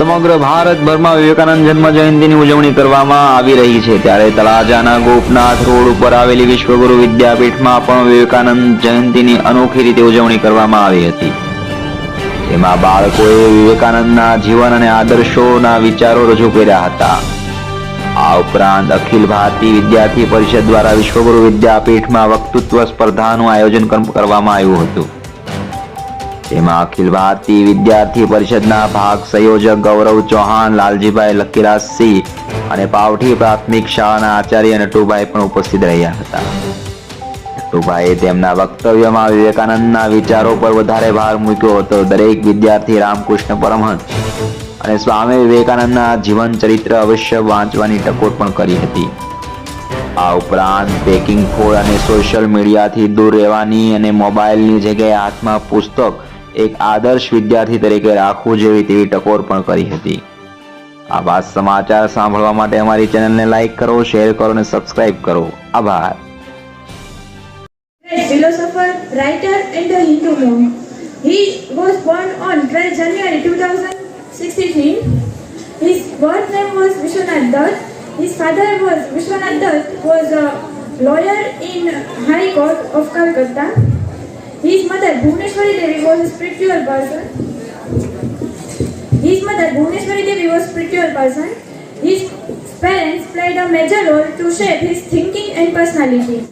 સમગ્ર ભારતભરમાં વિવેકાનંદ જન્મ જયંતિની ઉજવણી કરવામાં આવી રહી છે, ત્યારે તળાજાના ગોપનાથ રોડ ઉપર આવેલી વિશ્વગુરુ વિદ્યાપીઠમાં પણ વિવેકાનંદ જયંતિની અનોખી રીતે ઉજવણી કરવામાં આવી હતી. તેમાં બાળકોએ વિવેકાનંદના જીવન અને આદર્શોના વિચારો રજૂ કર્યા હતા. આ ઉપરાંત અખિલ ભારતીય વિદ્યાર્થી પરિષદ દ્વારા વિશ્વગુરુ વિદ્યાપીઠમાં વક્તૃત્વ સ્પર્ધાનું આયોજન કરવામાં આવ્યું હતું. તેમાં અખિલ ભારતીય વિદ્યાર્થી પરિષદના ભાગ સંયોજક ગૌરવ ચૌહાણ, લાલજીભાઈ લકીરાજસિંહ અને પાવઠી પ્રાથમિક શાળાના આચાર્ય નટુભાઈ પણ ઉપસ્થિત રહ્યા હતા. નટુભાઈએ તેમના વક્તવ્યમાં વિવેકાનંદના વિચારો પર વધારે ભાર મૂક્યો હતો. દરેક વિદ્યાર્થી રામકૃષ્ણ પરમહંસ અને સ્વામી વિવેકાનંદના જીવન ચરિત્ર અવશ્ય વાંચવાની ટકોર પણ કરી હતી. આ ઉપરાંત પેકિંગ ફૂડ અને સોશિયલ મીડિયાથી દૂર રહેવાની અને મોબાઈલની જગ્યાએ હાથમાં પુસ્તક એક આદર્શ વિદ્યાર્થી તરીકે રાખવું જેવી તેવી ટકોર પણ કરી હતી. આવા સમાચાર સાંભળવા માટે અમારી ચેનલને લાઈક કરો, શેર કરો અને સબસ્ક્રાઇબ કરો. આભાર. Philosopher, writer and a Hindu monk. He was born on 12 January 2016. His birth name was Vishwanath Dutt. His father was Vishwanath Dutt was a lawyer in High Court of Calcutta. His mother Bhuvneshwari Devi was a spiritual person. His parents played a major role to shape his thinking and personality.